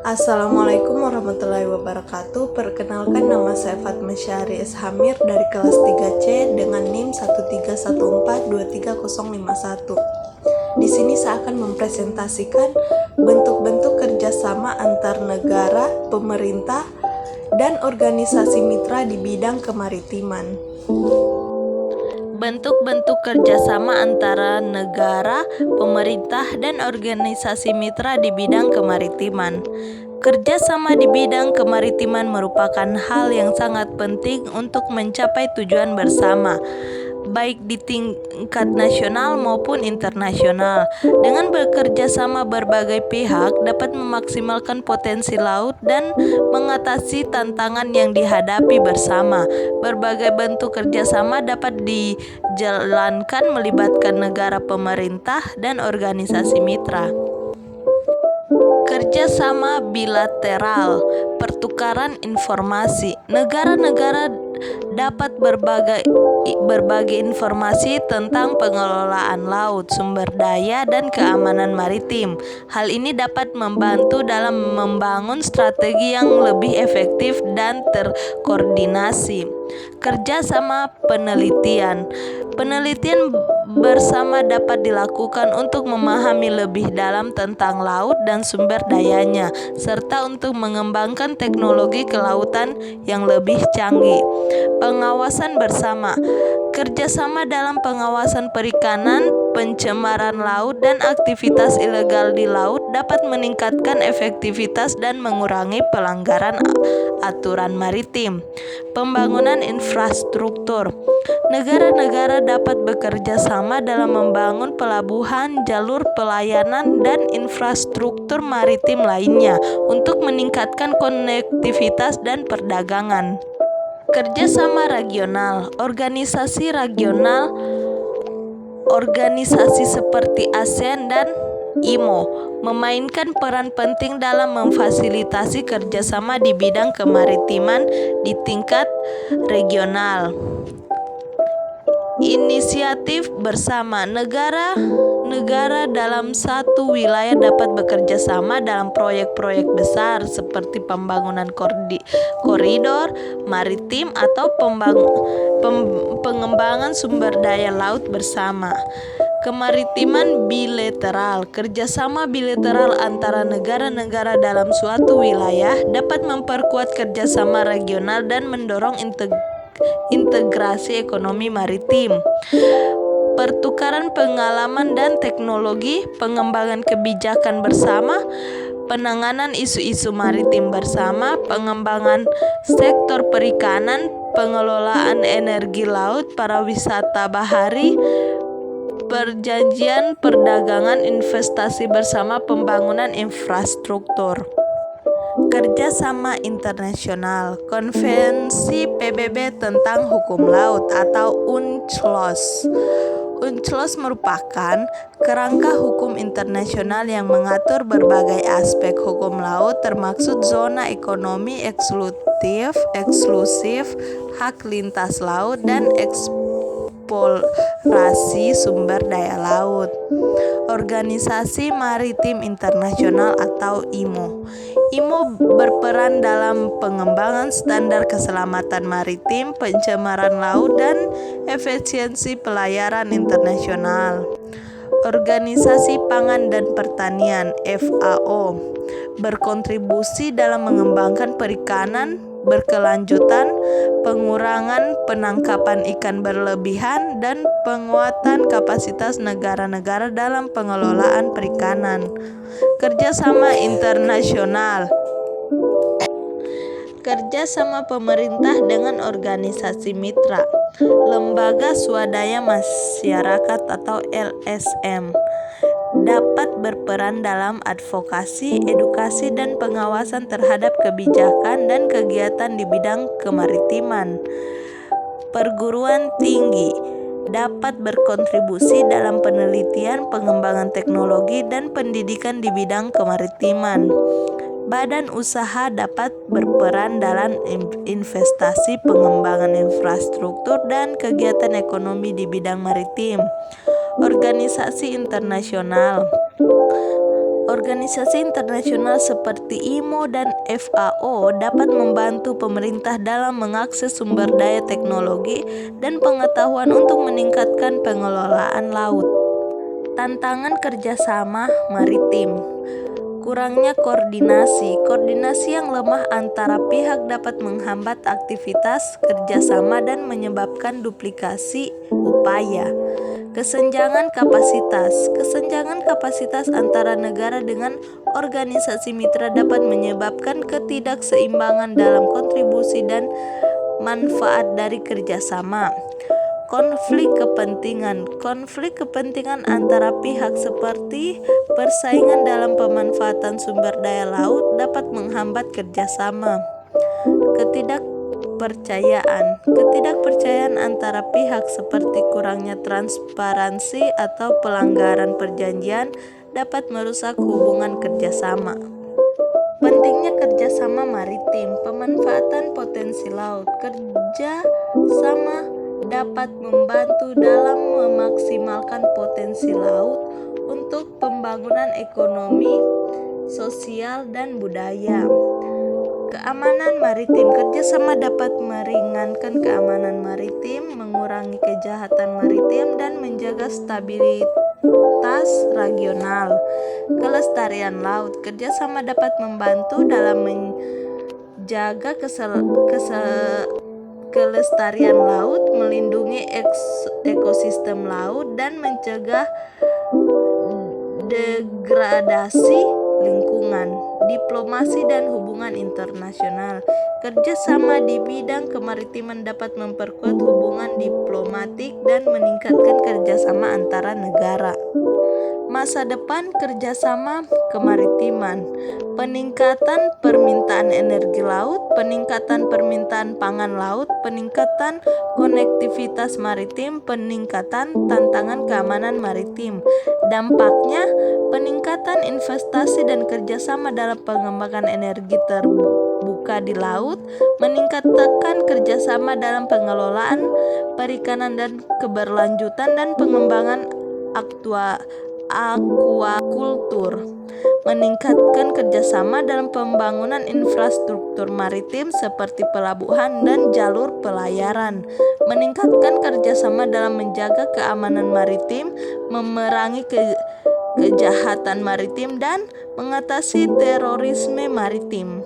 Assalamualaikum warahmatullahi wabarakatuh. Perkenalkan, nama saya Fatma Syahri S. Hamir dari kelas 3C dengan NIM 131423051. Di sini saya akan mempresentasikan bentuk-bentuk kerjasama antar negara, pemerintah, dan organisasi mitra di bidang kemaritiman. Bentuk-bentuk kerjasama antara negara, pemerintah, dan organisasi mitra di bidang kemaritiman. Kerjasama di bidang kemaritiman merupakan hal yang sangat penting untuk mencapai tujuan bersama, baik di tingkat nasional maupun internasional. Dengan bekerja sama berbagai pihak dapat memaksimalkan potensi laut dan mengatasi tantangan yang dihadapi bersama. Berbagai bentuk kerjasama dapat dijalankan melibatkan negara, pemerintah, dan organisasi mitra. Kerjasama bilateral, pertukaran informasi. Negara-negara dapat berbagi informasi tentang pengelolaan laut, sumber daya, dan keamanan maritim. Hal ini dapat membantu dalam membangun strategi yang lebih efektif dan terkoordinasi. Kerjasama penelitian. Penelitian bersama dapat dilakukan untuk memahami lebih dalam tentang laut dan sumber dayanya, serta untuk mengembangkan teknologi kelautan yang lebih canggih. Pengawasan bersama. Kerjasama dalam pengawasan perikanan, pencemaran laut, dan aktivitas ilegal di laut dapat meningkatkan efektivitas dan mengurangi pelanggaran aturan maritim. Pembangunan infrastruktur. Negara-negara dapat bekerja sama dalam membangun pelabuhan, jalur pelayanan, dan infrastruktur maritim lainnya untuk meningkatkan konektivitas dan perdagangan. Kerjasama regional. Organisasi regional, organisasi seperti ASEAN dan IMO memainkan peran penting dalam memfasilitasi kerjasama di bidang kemaritiman di tingkat regional. Inisiatif bersama. Negara dalam satu wilayah dapat bekerja sama dalam proyek-proyek besar seperti pembangunan koridor maritim atau pengembangan sumber daya laut bersama. Kemaritiman bilateral. Kerjasama bilateral antara negara-negara dalam suatu wilayah dapat memperkuat kerjasama regional dan mendorong integrasi ekonomi maritim. Pertukaran pengalaman dan teknologi, pengembangan kebijakan bersama, penanganan isu-isu maritim bersama, pengembangan sektor perikanan, pengelolaan energi laut, pariwisata bahari, perjanjian perdagangan, investasi bersama, pembangunan infrastruktur. Kerjasama internasional. Konvensi PBB tentang hukum laut atau UNCLOS. UNCLOS merupakan kerangka hukum internasional yang mengatur berbagai aspek hukum laut termasuk zona ekonomi eksklusif, hak lintas laut, dan eksplorasi sumber daya laut. Organisasi Maritim Internasional atau IMO. IMO berperan dalam pengembangan standar keselamatan maritim, pencemaran laut, dan efisiensi pelayaran internasional. Organisasi Pangan dan Pertanian (FAO) berkontribusi dalam mengembangkan perikanan berkelanjutan, pengurangan penangkapan ikan berlebihan, dan penguatan kapasitas negara-negara dalam pengelolaan perikanan. Kerjasama internasional. Kerjasama pemerintah dengan organisasi mitra, lembaga swadaya masyarakat atau LSM dapat berperan dalam advokasi, edukasi, dan pengawasan terhadap kebijakan dan kegiatan di bidang kemaritiman. Perguruan tinggi dapat berkontribusi dalam penelitian, pengembangan teknologi, dan pendidikan di bidang kemaritiman. Badan usaha dapat berperan dalam investasi, pengembangan infrastruktur, dan kegiatan ekonomi di bidang maritim. Organisasi internasional. Organisasi internasional seperti IMO dan FAO dapat membantu pemerintah dalam mengakses sumber daya teknologi dan pengetahuan untuk meningkatkan pengelolaan laut. Tantangan kerjasama maritim. Kurangnya koordinasi yang lemah antara pihak dapat menghambat aktivitas kerjasama dan menyebabkan duplikasi upaya. Kesenjangan kapasitas antara negara dengan organisasi mitra dapat menyebabkan ketidakseimbangan dalam kontribusi dan manfaat dari kerjasama. Konflik kepentingan antara pihak seperti persaingan dalam pemanfaatan sumber daya laut dapat menghambat kerjasama. Ketidakpercayaan antara pihak seperti kurangnya transparansi atau pelanggaran perjanjian dapat merusak hubungan kerjasama. Pentingnya kerjasama maritim, pemanfaatan potensi laut. Kerjasama dapat membantu dalam memaksimalkan potensi laut untuk pembangunan ekonomi, sosial, dan budaya. Keamanan maritim. Kerjasama dapat meringankan keamanan maritim, mengurangi kejahatan maritim, dan menjaga stabilitas regional. Kelestarian laut. Kerjasama dapat membantu dalam menjaga kelestarian laut, melindungi ekosistem laut, dan mencegah degradasi lingkungan. Diplomasi dan hubungan internasional. Kerjasama di bidang kemaritiman dapat memperkuat hubungan diplomatik dan meningkatkan kerjasama antara negara. Masa depan kerjasama kemaritiman. Peningkatan permintaan energi laut, peningkatan permintaan pangan laut, peningkatan konektivitas maritim, peningkatan tantangan keamanan maritim. Dampaknya, peningkatan investasi dan kerjasama dalam pengembangan energi terbuka di laut, meningkatkan kerjasama dalam pengelolaan perikanan dan keberlanjutan, dan pengembangan aquakultur, meningkatkan kerjasama dalam pembangunan infrastruktur maritim seperti pelabuhan dan jalur pelayaran, meningkatkan kerjasama dalam menjaga keamanan maritim, memerangi kejahatan maritim, dan mengatasi terorisme maritim.